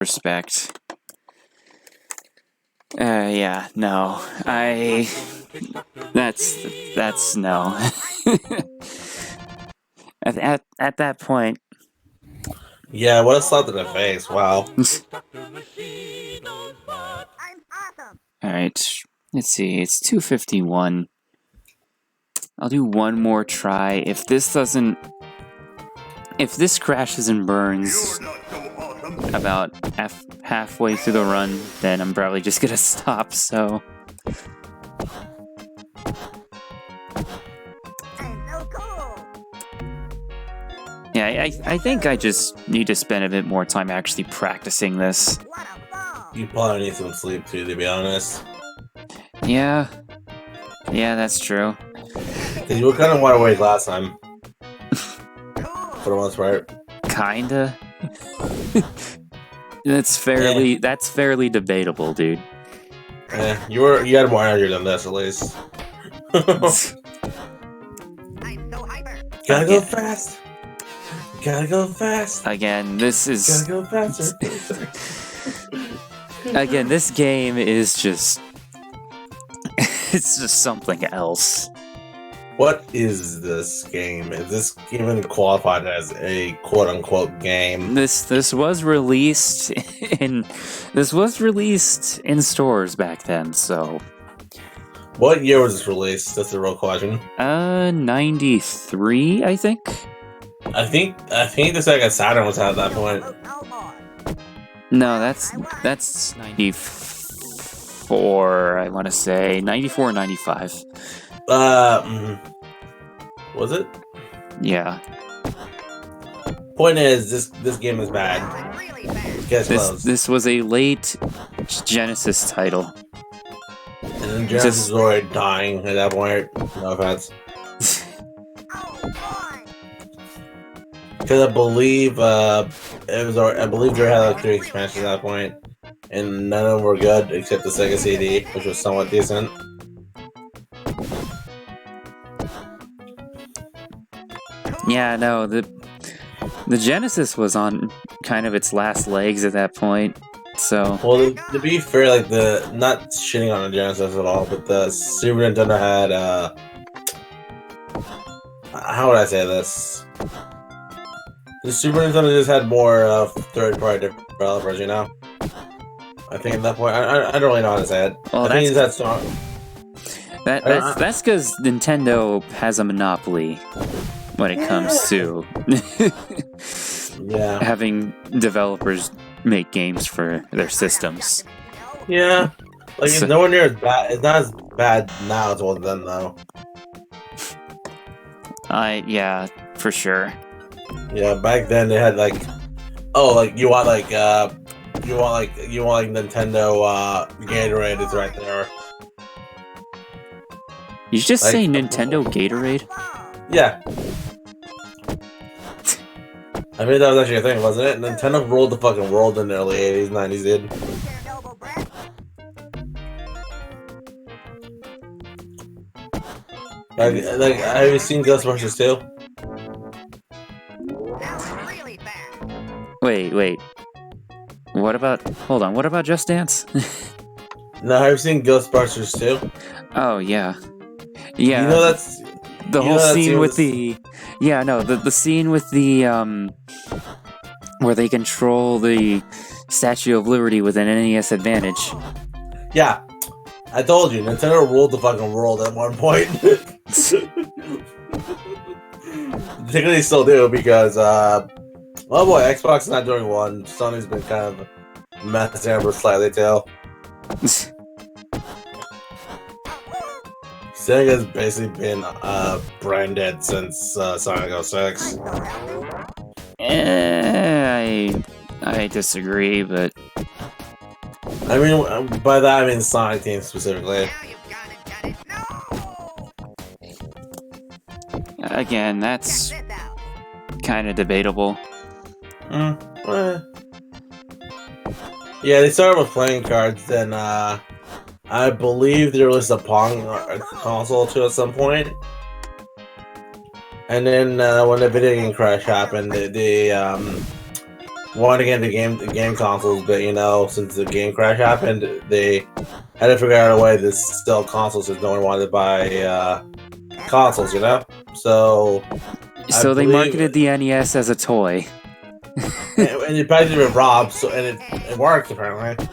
respect. Yeah, no. That's no. at that point. Yeah, what a slap in the face, wow. Alright, let's see, it's 2:51. I'll do one more try. If this crashes and burns about halfway through the run, then I'm probably just gonna stop, so... Yeah, I think I just need to spend a bit more time actually practicing this. You probably need some sleep too, to be honest. Yeah, that's true. Because you were kind of wide awake last time. For the most part. Kinda. That's fairly debatable, dude. You had more energy than this, at least. Gotta go fast. Gotta go fast. Again, this is... Gotta go faster. Again, this game is just... It's just something else. What is this game? Is this even qualified as a quote-unquote game? This was released in stores back then, so... What year was this released? That's the real question. 93, I think? I think the Sega Saturn was out at that point. No, that's 94, I want to say. 94 or 95. Was it? Yeah. Point is, this game is bad. This was a late Genesis title. And then Genesis was already dying at that point. No offense. Because I believe they had like 3 expansions at that point, and none of them were good except the Sega CD, which was somewhat decent. Yeah, no, the Genesis was on kind of its last legs at that point, so... Well, to be fair, like, not shitting on the Genesis at all, but the Super Nintendo had, how would I say this? The Super Nintendo just had more third-party developers, you know? I think at that point, I don't really know how to say it. Well, that's because Nintendo has a monopoly when it comes to having developers make games for their systems. Yeah, like it's nowhere near as bad. It's not as bad now as it was then, though. Yeah, for sure. Yeah, back then they had like, you want Nintendo Gatorade is right there. You just say Nintendo Gatorade? Yeah. I mean, that was actually a thing, wasn't it? Nintendo ruled the fucking world in the early 80s, 90s, dude. Like, have you seen Ghostbusters 2? Wait. What about Just Dance? No, have you seen Ghostbusters 2? Oh, yeah. Yeah. You know that's... The whole scene with the... Yeah, no, the scene with the, where they control the Statue of Liberty with an NES Advantage. Yeah. I told you, Nintendo ruled the fucking world at one point. Technically still do, because, well boy, Xbox is not doing one. Sony's been kind of messing up slightly too. Sega's basically been brain dead since Sonic 06. I disagree, but... I mean, by that I mean Sonic Team specifically. Again, that's kind of debatable. Yeah, they started with playing cards, then I believe there was a Pong console too at some point. And then when the video game crash happened, they wanting to get the game consoles, but you know, since the game crash happened, they had to figure out a way to sell consoles since no one wanted to buy consoles, you know. So they marketed the NES as a toy, and it probably been robbed. So and it worked apparently.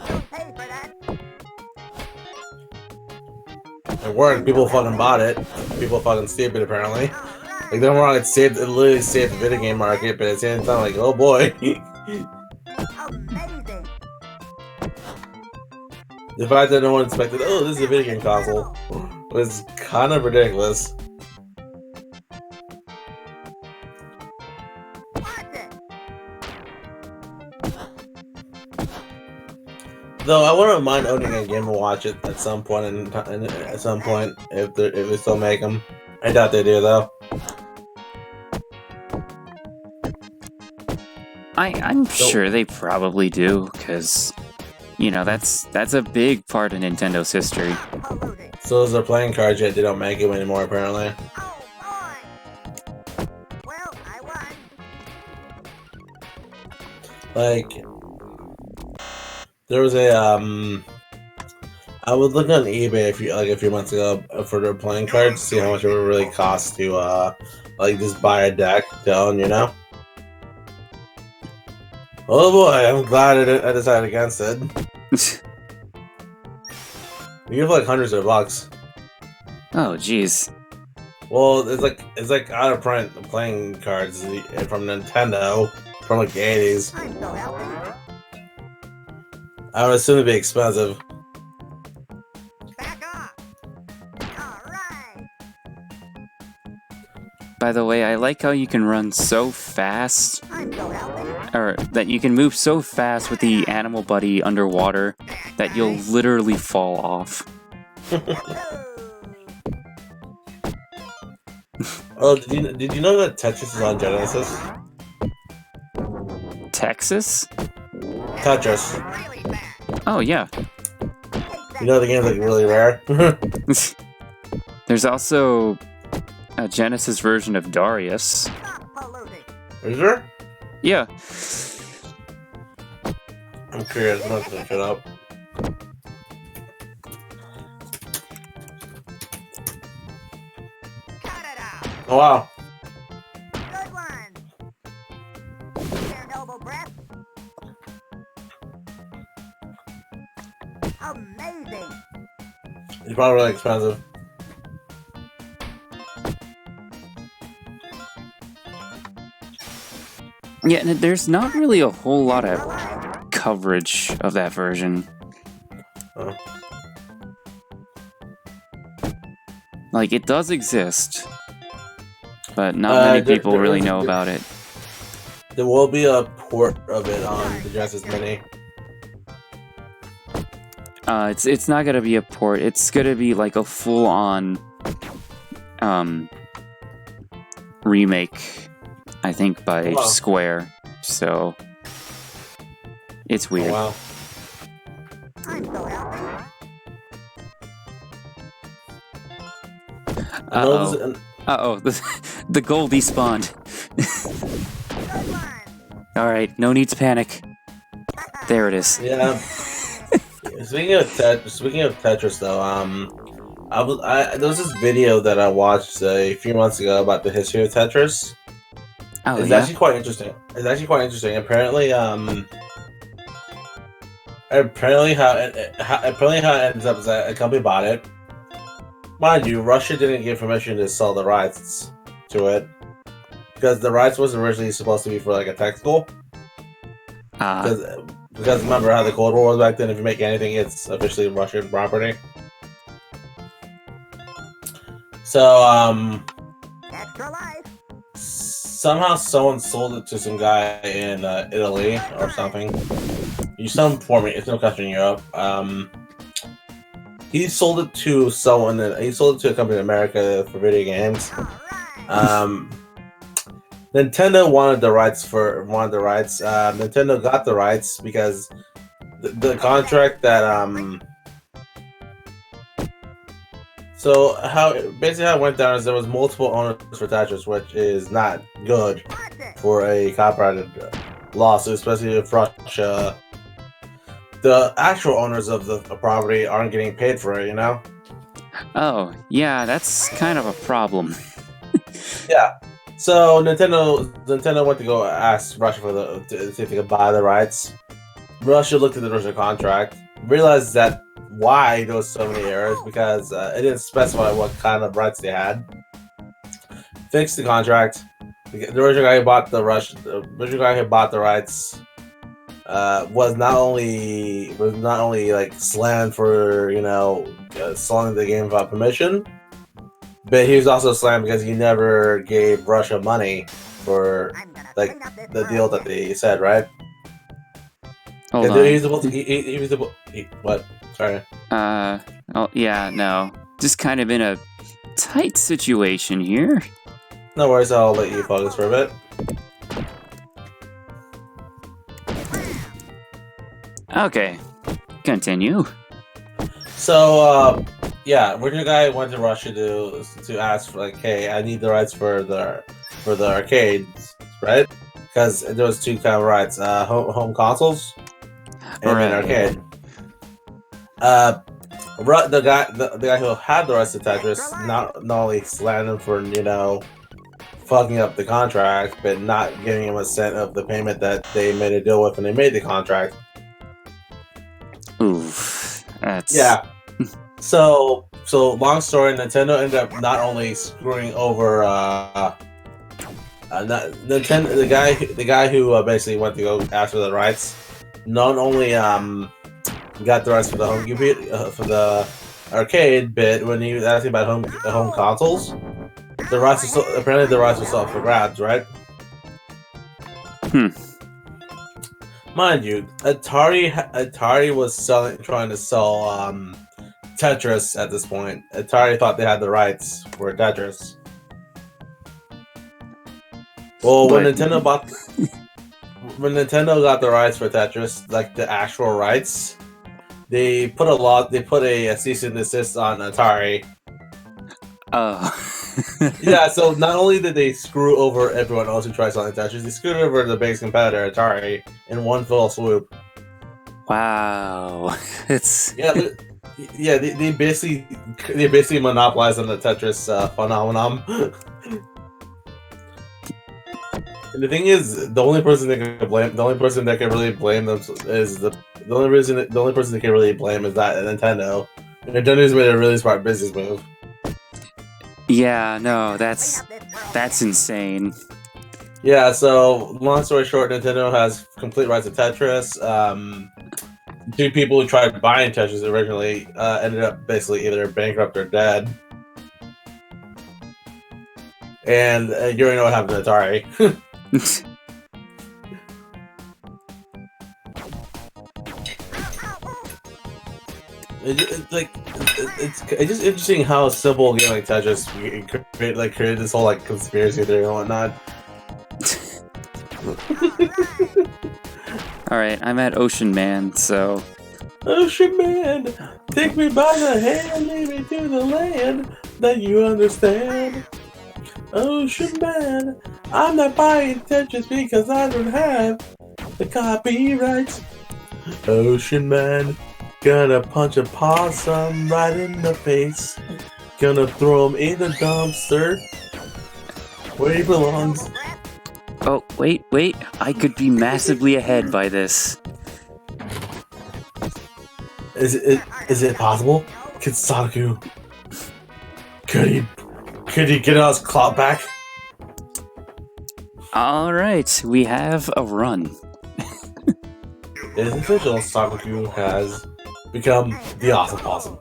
It worked. People fucking bought it. People fucking stupid apparently. Like don't get me wrong, it literally saved the video game market, but at the same time, like oh boy. The fact that no one expected, oh, this is a video game console, was kind of ridiculous. Though I wouldn't mind owning a Game & Watch it at some point, if they still make them. I doubt they do though. I'm sure they probably do, because you know that's a big part of Nintendo's history. So as they're playing cards yet, they don't make them anymore apparently. Like there was a I was looking on eBay a few months ago for their playing cards to see how much it would really cost to like just buy a deck to own, you know. Oh boy, I'm glad I decided against it. You have like hundreds of bucks. Oh jeez. Well, it's like out of print playing cards from Nintendo from like the 80s. I would assume it'd be expensive. By the way, I like how you can run so fast, or that you can move so fast with the animal buddy underwater that you'll literally fall off. Oh, did you know that Tetris is on Genesis? Texas? Tetris. Oh yeah. You know the game's like really rare. There's also a Genesis version of Darius. Is there? Yeah. I'm curious. I'm not gonna shut up. Oh wow. Good one. There, noble breath. Amazing. It's probably really expensive. Yeah, and there's not really a whole lot of coverage of that version. Oh. Like, it does exist, but not many people really know about it. There will be a port of it on the Genesis Mini. It's not gonna be a port. It's gonna be like a full-on remake, I think, by Square. So it's weird. Oh, wow. I'm so happy. Uh-oh, the gold despawned. Good one. Alright, no need to panic. There it is. Yeah. Speaking of Tetris, though, there was this video that I watched a few months ago about the history of Tetris. Oh, It's yeah? actually quite interesting. Apparently, how it ends up is that a company bought it. Mind you, Russia didn't give permission to sell the rights to it because the rights was originally supposed to be for like a tech school. Because remember how the Cold War was back then? If you make anything, it's officially Russian property. So Extra life. somehow someone sold it to some guy in Italy or something. Some form, it's no country in Europe. He sold it to someone. He sold it to a company in America for video games. Nintendo wanted the rights. Nintendo got the rights because the contract that So how it went down is there was multiple owners for Tetris, which is not good for a copyrighted lawsuit, especially if Russia, the actual owners of the property, aren't getting paid for it. You know? Oh, yeah, that's kind of a problem. Yeah. So Nintendo went to go ask Russia for to see if they could buy the rights. Russia looked at the original contract, realized that why there was so many errors because it didn't specify what kind of rights they had. Fixed the contract. The original guy who bought the rights was not only like slammed for selling the game without permission, but he was also slammed because he never gave Russia money for like the deal that they said, right? Hold He on. was what? Sorry. Oh, yeah, no. Just kind of in a tight situation here. No worries, I'll let you focus for a bit. Okay, continue. So, yeah, original guy went to Russia to ask for, like, hey, I need the rights for the arcades, right? Because there was two kind of rights, home consoles and Right. an arcade. The guy who had the rights to Tetris not only slammed him for fucking up the contract, but not giving him a cent of the payment that they made a deal with when they made the contract. Oof. That's... Yeah. So long story, Nintendo ended up not only screwing over Nintendo, the guy who basically went to go ask for the rights, not only got the rights for the home computer for the arcade, but when he was asking about home consoles, the rights were apparently the rights were still up for grabs, right? Mind you, Atari was trying to sell Tetris at this point. Atari thought they had the rights for Tetris. Well, when Nintendo got the rights for Tetris, like the actual rights, they put a cease and desist on Atari. Oh. Yeah, so not only did they screw over everyone else who tried selling Tetris, they screwed over the base competitor Atari in one fell swoop. Wow. It's... Yeah, they basically monopolized on the Tetris phenomenon. And the thing is, the only person that can really blame them is the only person that can really blame is that Nintendo. And Nintendo's made a really smart business move. Yeah, no, that's insane. Yeah, so long story short, Nintendo has complete rights to Tetris. Two people who tried buying Tetris originally ended up basically either bankrupt or dead. And you already know what happened to Atari. It's just interesting how a simple game like Tetris created this whole like conspiracy theory and whatnot. Alright, I'm at Ocean Man, so... Ocean Man, take me by the hand, lead me to the land that you understand. Ocean Man, I'm not buying Tetris because I don't have the copyrights. Ocean Man, gonna punch a possum right in the face. Gonna throw him in the dumpster where he belongs. Oh, wait, I could be massively ahead by this. Is it possible? Could Sonic, could he get his clout back? Alright, we have a run. It is official, Sonic has become the awesome possum.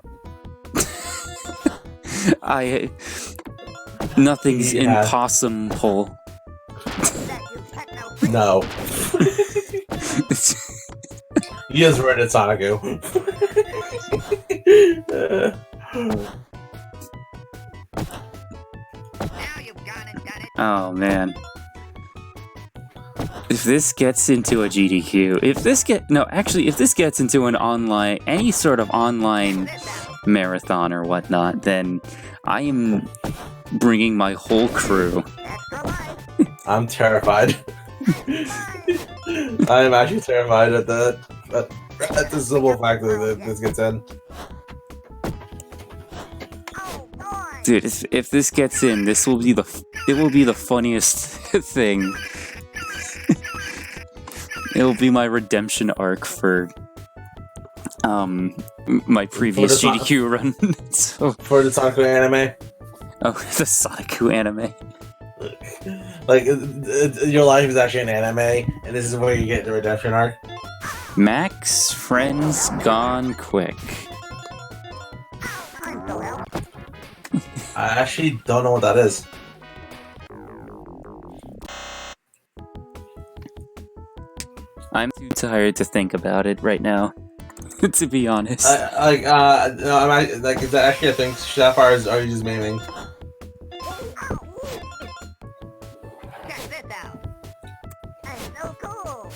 Nothing's He has- impossible. No. He is right at Sonic. Oh man. If this gets into a GDQ, if this gets into an online, any sort of online marathon or whatnot, then I am bringing my whole crew. I'm terrified. I am actually terrified at the simple fact that this gets in. Oh boy. Dude, if this gets in, it will be the funniest thing. It'll be my redemption arc for my previous For the GDQ run. So, For the Sonic anime. oh, the Sonic anime. Like, your life is actually an anime, and this is where you get the redemption arc. Max friends gone quick. I'm so out. I actually don't know what that is. I'm too tired to think about it right now. To be honest. No, is that actually a thing? Sapphire, are you just memeing? Check this out. I'm so cool.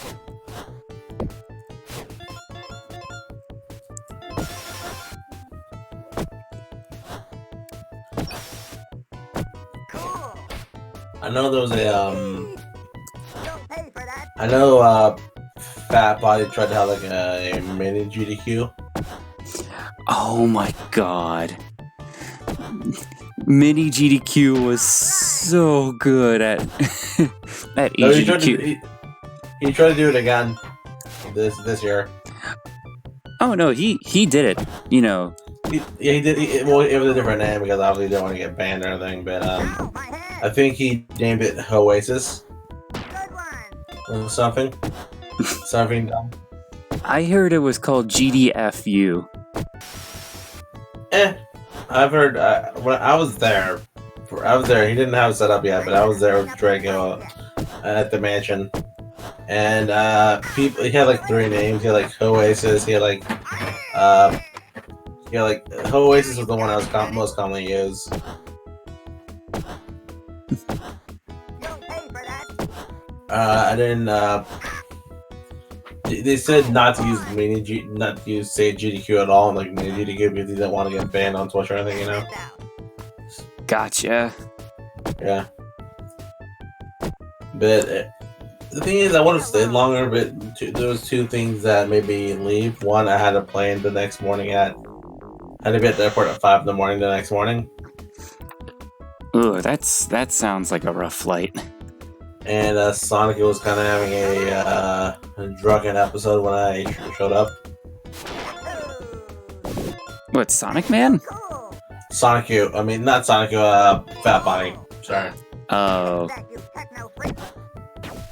Cool. I know there was a Don't pay for that. I know Fat Body tried to have like a mini GDQ. Oh my god. Mini GDQ was so good at at No, EGDQ. he tried to do it again this year. Oh no, he did it. You know, He did. Well, it was a different name because obviously he didn't want to get banned or anything. But Ow, my head. I think he named it Oasis Good one. or something. Something dumb. I heard it was called GDFU. I've heard when I was there. He didn't have it set up yet, but I was there with Draco at the mansion, and people. He had like 3 names. He had like Oasis. He had like Oasis was the one I was most commonly used. Don't pay for that. I didn't. They said not to use not to use say GDQ at all, like mini GDQ because they didn't want to get banned on Twitch or anything, you know. Check this out. Gotcha. Yeah. But the thing is, I would have stayed longer, but there was 2 things that made me leave. One, I had a plane the next morning I had to be at the airport at 5 in the morning the next morning. Ooh, that sounds like a rough flight. And Sonic was kind of having a drunken episode when I showed up. What, Sonic Man? Cool. Sonic U. I mean, not Sonic U, Fat Body. Sorry. Oh. That you techno freak.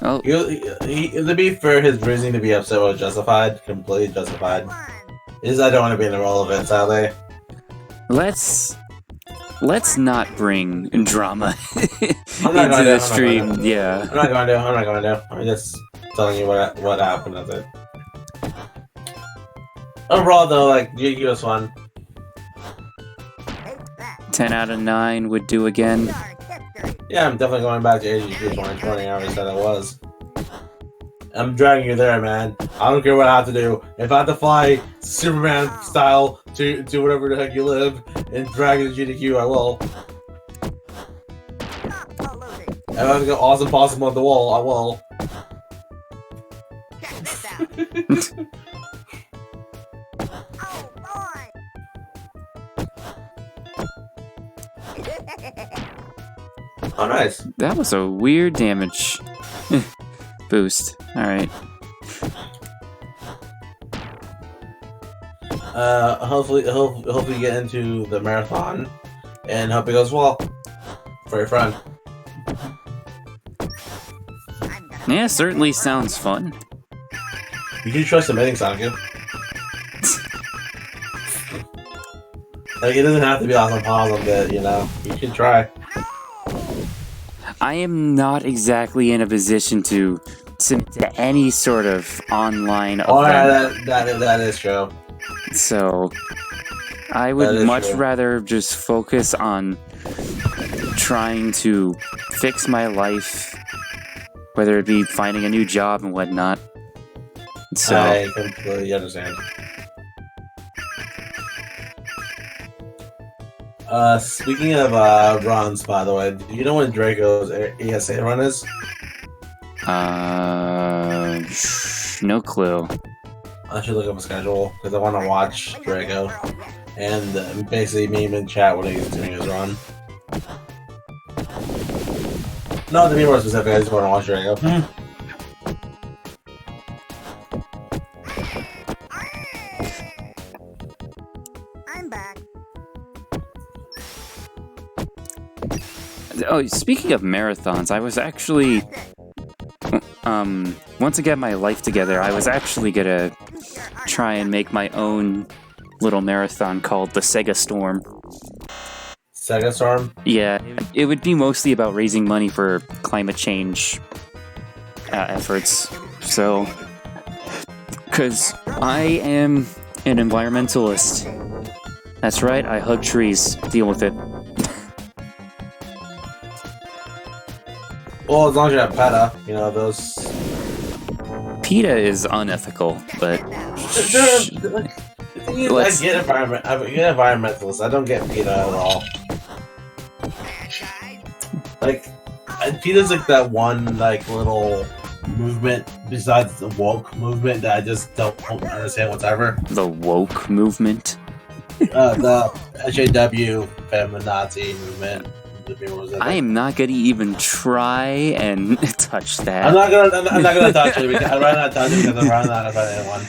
Oh, To be fair, his reasoning to be upset was justified. Completely justified. One. I don't want to be in the role of it, sadly. let's not bring drama I'm not into gonna the do- stream. Yeah. I'm not going to. I'm just telling you what happened with it. Overall, though, like, GQ was fun. Take that. 10 out of 9 would do again. Dark history. Yeah, I'm definitely going back to AGQ 2020 hours that I was. I'm dragging you there, man. I don't care what I have to do. If I have to fly Superman style to whatever the heck you live and drag it to GDQ, I will. Stop polluting. If I have to go awesome possum on the wall, I will. Check this out. Oh boy. Oh, nice. That was a weird damage boost. Alright. Hopefully you get into the marathon and hope it goes well for your friend. I'm gonna Yeah, certainly sounds fun. You can try submitting Sonic. Like, it doesn't have to be awesome possum, but, you know, you can try. I am not exactly in a position to submit to any sort of online Oh, event. yeah, that is true. So I That would is much true. rather just focus on trying to fix my life, whether it be finding a new job and whatnot. So I completely understand. Speaking of runs, by the way, do you know when Draco's ESA run is? No clue. I should look up a schedule because I want to watch Drago and basically meme in chat when he's doing his run. No, to be more specific, I just want to watch Drago. I'm back. Oh, speaking of marathons, I was actually, once I get my life together, I was actually gonna try and make my own little marathon called the Sega Storm. Sega Storm? Yeah, it would be mostly about raising money for climate change efforts. So, because I am an environmentalist. That's right, I hug trees. Deal with it. Well, as long as you have PETA, you know, those... PETA is unethical, but... I get environmentalists. I don't get PETA at all. Like, PETA's like that one, like, little movement besides the woke movement that I just don't understand whatsoever. The woke movement? The HAW feminazi movement. I am not gonna even try and touch that. I'm not gonna touch it because I'm not touching it because I'm running out of anyone.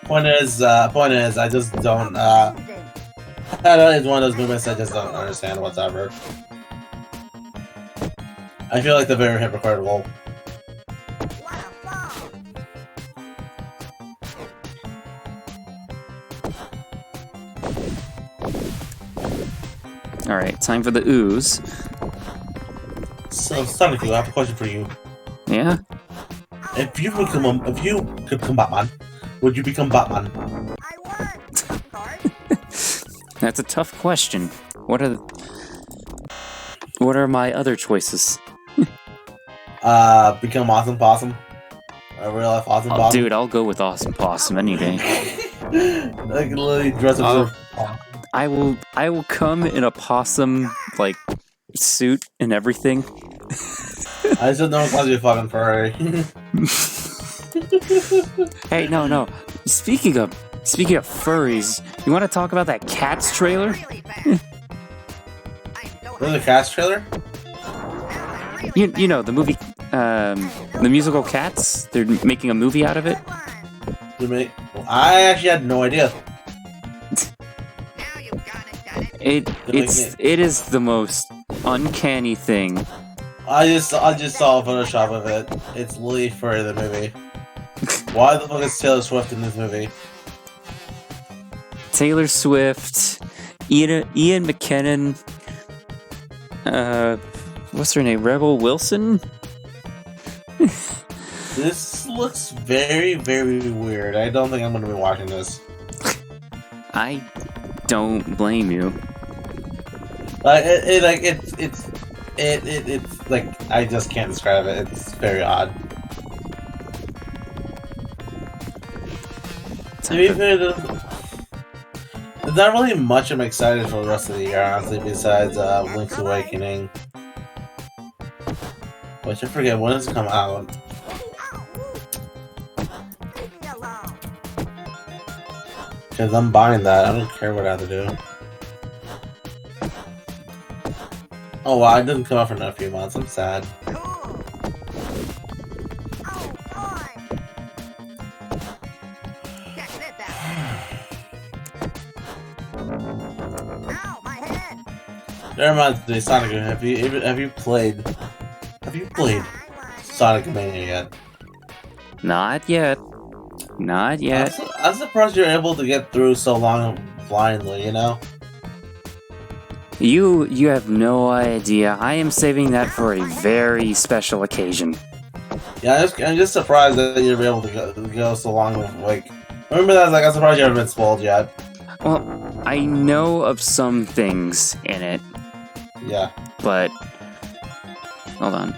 Point is, I just don't. It's one of those movements I just don't understand whatsoever. I feel like they're very hypocritical. Alright, time for the ooze. So, Sonic, I have a question for you. Yeah? If you could become Batman, would you become Batman? I won. That's a tough question. What are my other choices? Become Awesome Possum. A real life Awesome Possum. Dude, I'll go with Awesome Possum any day. Like literally dress up. I will come in a possum like suit and everything. I just don't want to be a fucking furry. Hey, no. Speaking of furries, you want to talk about that Cats trailer? There's a Cats trailer? You know the movie, the musical Cats. They're making a movie out of it. I actually had no idea. It is the most uncanny thing. I just saw a Photoshop of it. It's Lily for the movie. Why the fuck is Taylor Swift in this movie? Taylor Swift, Ian McKellen, what's her name? Rebel Wilson? This looks very, very weird. I don't think I'm gonna be watching this. I don't blame you. It's like I just can't describe it. It's very odd. To be fair, there's not really much I'm excited for the rest of the year, honestly, besides Link's Awakening. Which I forget, when does it come out? Because I'm buying that, I don't care what I have to do. Oh wow, it doesn't come out for another few months, I'm sad. Never mind, the Sonic. Have you played Sonic Mania yet? Not yet. Not yet. I'm surprised you're able to get through so long blindly. You know. You have no idea. I am saving that for a very special occasion. Yeah, I'm just surprised that you're able to go so long with like. Remember that? I'm surprised you haven't been spoiled yet. Well, I know of some things in it. Yeah. But hold on.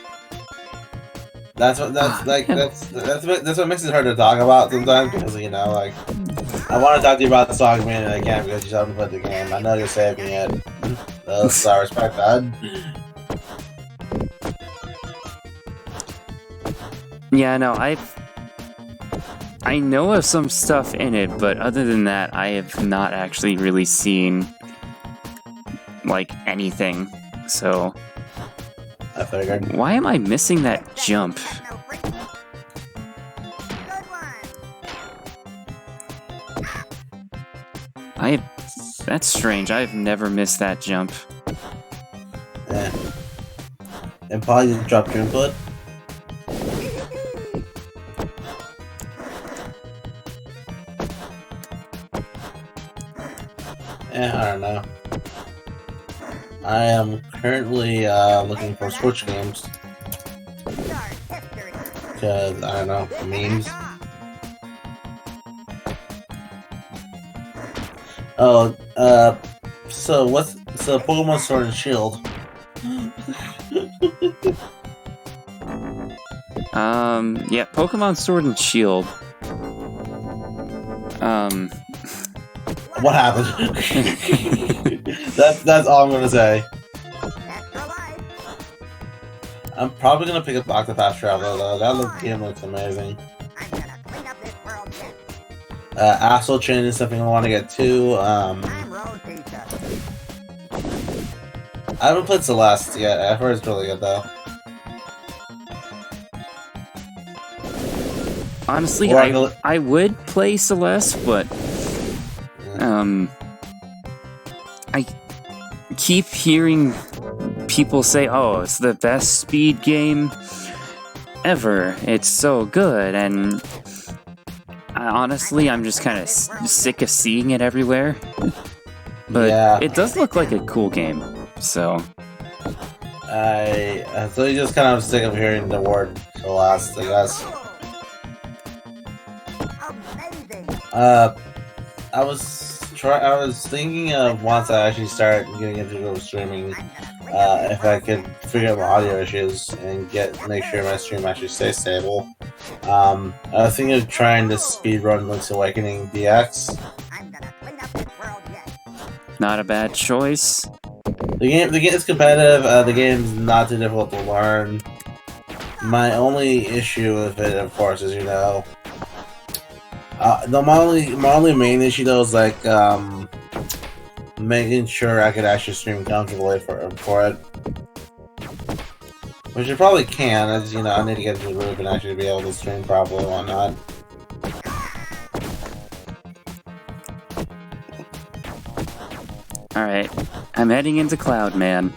That's what makes it hard to talk about sometimes because you know like I want to talk to you about the Sonic Man and I can't because you haven't played the game. I know you're saving it. So I respect that. Yeah, no, I know of some stuff in it, but other than that, I have not actually really seen like anything. So I figured. why am I missing that jump? Techno freak. Good one. That's strange. I've never missed that jump. Eh. And probably just dropped your input. I don't know. I am currently looking for Switch games Start history. because I don't know memes. Oh, so Pokemon Sword and Shield? Yeah, Pokemon Sword and Shield. What happened? That's all I'm gonna say. Extra life. I'm probably gonna pick up Octopath Traveler though. That game looks amazing. I'm gonna clean up this world yet. Astral Chain is something I want to get too. I'm road pizza. I haven't played Celeste yet. I've heard it's really good though. Honestly, Or I would play Celeste, but I keep hearing people say, "Oh, it's the best speed game ever. It's so good," and honestly, I'm just kind of sick of seeing it everywhere. But Yeah. it does look like a cool game, so so you just kind of sick of hearing the word Celeste, I guess. Amazing. I was thinking of once I actually start getting into streaming, if I could figure out my audio issues and make sure my stream actually stays stable. I was thinking of trying to speedrun Link's Awakening DX. I'm gonna clean up this world yet. not a bad choice. The game is competitive. The game's not too difficult to learn. My only issue with it, of course, is my only main issue though is like making sure I could actually stream comfortably for it, which I probably can. I just I need to get into the group and actually be able to stream properly and whatnot. All right, I'm heading into Cloud Man.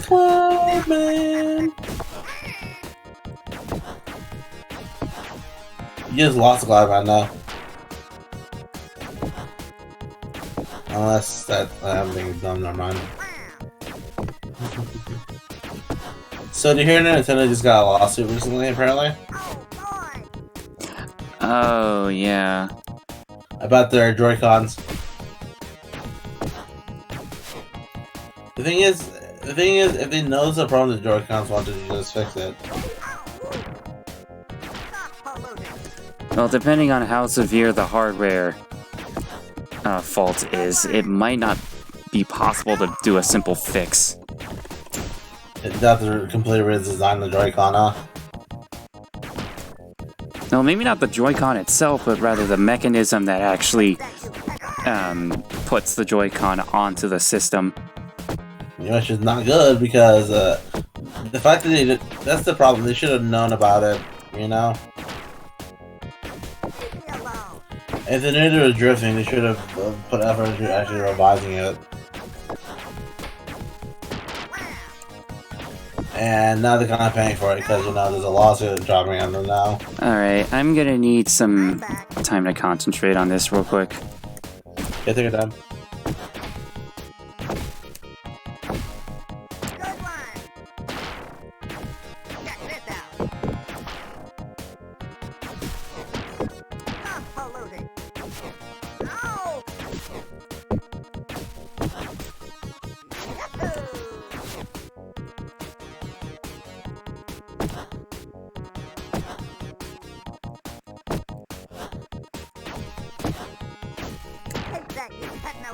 Cloud Man. You just lost Cloud Man now. Unless I'm being dumb, never mind. So, do you hear Nintendo just got a lawsuit recently, apparently? Oh boy. Oh yeah. About their Joy-Cons. The thing is, if they know the problem with the Joy-Cons, why don't you just fix it? Stop polluting. Well, depending on how severe the hardware fault is, it might not be possible to do a simple fix. They have to completely redesign the Joy-Con, huh? No, maybe not the Joy-Con itself, but rather the mechanism that actually puts the Joy-Con onto the system. Which is not good because the fact that that's the problem. They should have known about it, Leave me alone. If they knew there was drifting, they should have put effort into actually revising it. And now they're kind of paying for it because there's a lawsuit dropping on them now. Alright, I'm gonna need some time to concentrate on this real quick. Okay, take your time. Good one. Check this out. Stop polluting. No. Yahoo! Take that, you techno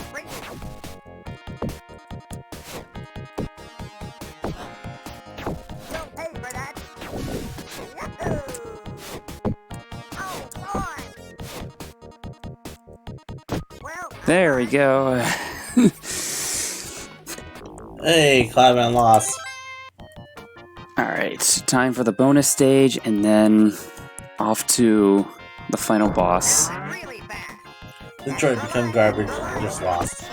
Well, There we go. Hey, Cloudman lost. Alright, time for the bonus stage, and then off to the final boss. really fast. Detroit become garbage. Just lost.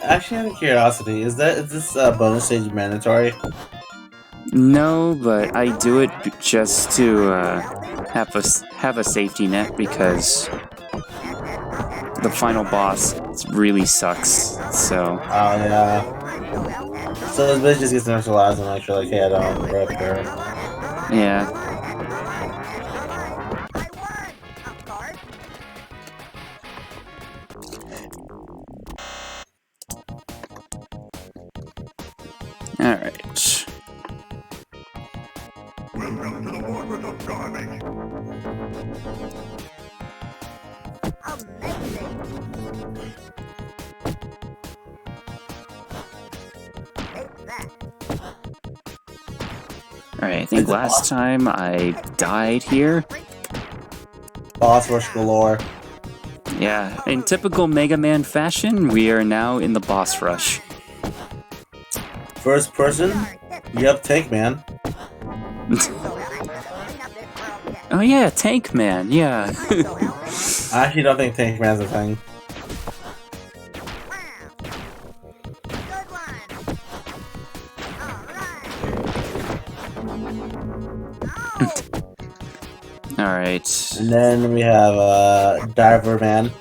Actually, out of curiosity, is this bonus stage mandatory? No, but I do it just to have a safety net because the final boss really sucks. So Oh yeah. So this bitch just gets neutralized and make sure like, hey, I don't rip her. yeah. I won, of course. All right. Amazing. Take that. All right. I think last time I died here. Boss rush galore. Yeah. In typical Mega Man fashion, we are now in the boss rush. First person? Yep, Tank Man. Oh yeah, Tank Man. Yeah. I actually don't think Tank Man's a thing. Good one. All right. All right. And then we have Diver Man,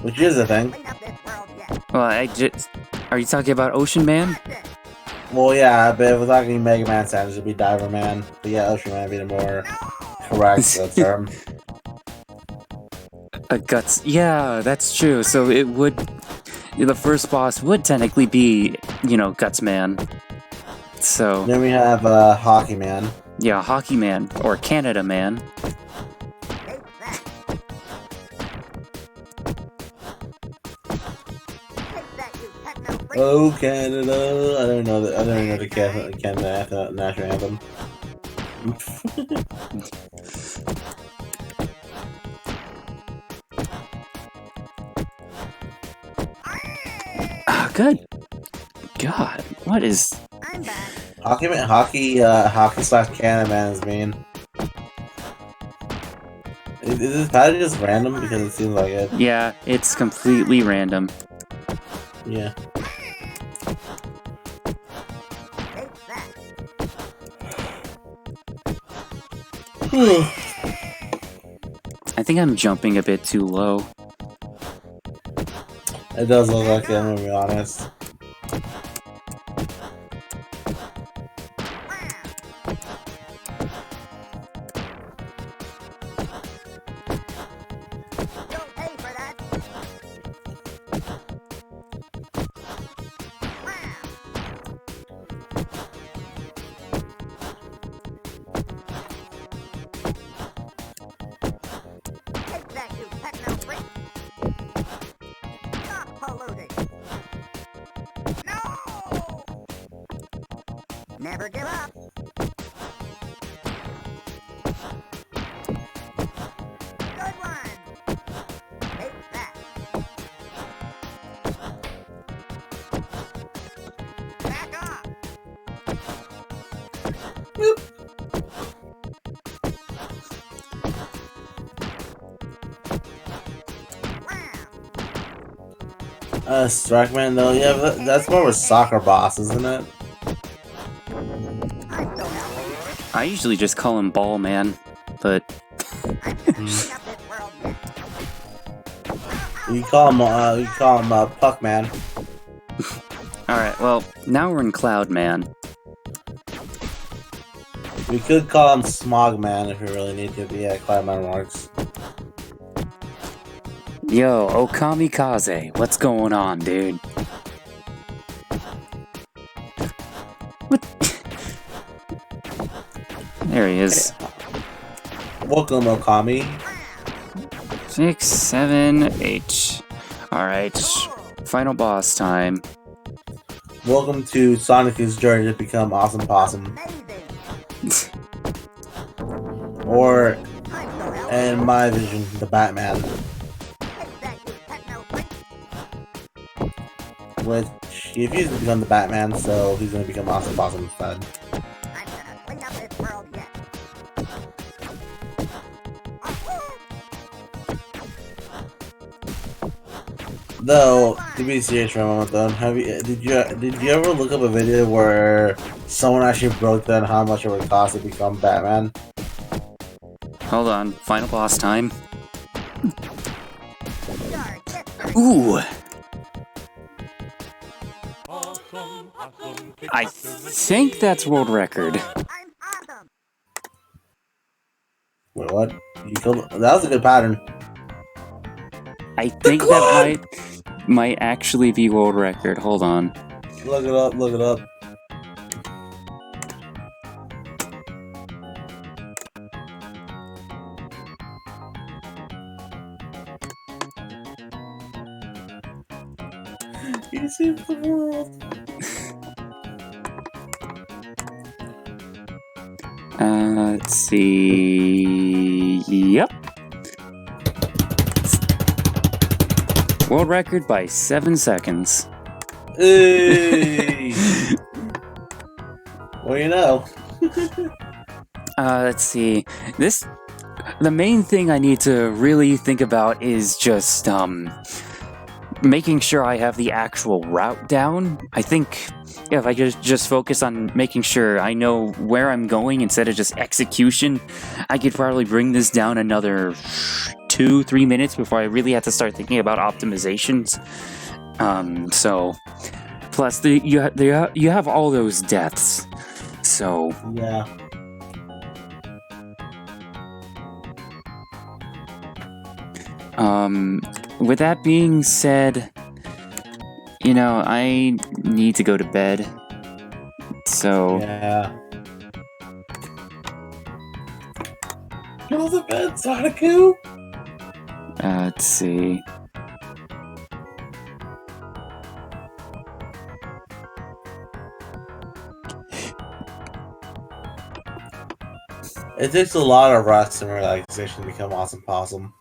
which is a thing. Clean up this world yet. Well, I just. Are you talking about Ocean Man? Well, yeah, but if we're talking Mega Man standards, it'd be Diver Man. But yeah, Ocean Man would be the more correct term. Guts. Yeah, that's true. So it would. The first boss would technically be, Guts Man. So Then we have Hockey Man. yeah, Hockey Man or Canada Man. Take that. Take that, you techno freak. Oh Canada! I don't know that. I don't know the Canada national anthem. Ah, good. God, what is? I'm back. Hockey slash Canada Man is mean. Is this pattern just random because it seems like it? Yeah, it's completely random. Yeah. Take that. I think I'm jumping a bit too low. It does look like it, I'm gonna be honest. You'll pay for that. Take that, you techno freak. Stop polluting. No! Never give up. Good one. Take that. Back off. Strike Man though, yeah, that's more of a soccer boss, isn't it? I'm so happy. I usually just call him Ball Man, but I'm gonna clean up this world yet. You call him Puck Man. all right. Well, now we're in Cloud Man. We could call him Smog Man if we really need to, but yeah, Cloud Man works. Yo, Okamikaze, what's going on, dude? What? There he is. Welcome, Okami. 6, 7, 8. Alright, final boss time. Welcome to Sonic's journey to become Awesome Possum. Amazing. Or I'm in my vision, the Batman, Take that, you techno freak. which he refused to become the Batman, so he's gonna become Awesome Possum instead. I'm gonna clean up this world yet. Though, to be serious for a moment, though, did you ever look up a video where someone actually broke down how much it would cost to become Batman? Hold on, final boss time. Your tip. Ooh! I think that's world record. I'm awesome. Wait, what? That was a good pattern. I think that might actually be world record. Hold on. Look it up, look it up. You saved the world. Let's see. Yep. World record by 7 seconds. Hey! Well, you know. Let's see. The main thing I need to really think about is just, making sure I have the actual route down. I think if I just focus on making sure I know where I'm going instead of just execution, I could probably bring this down another 2-3 minutes before I really have to start thinking about optimizations. So, plus you have all those deaths, so Yeah. With that being said, you know, I need to go to bed. So Yeah. Go to bed, Sonicu! let's see. It takes a lot of rest and relaxation to become Awesome Possum.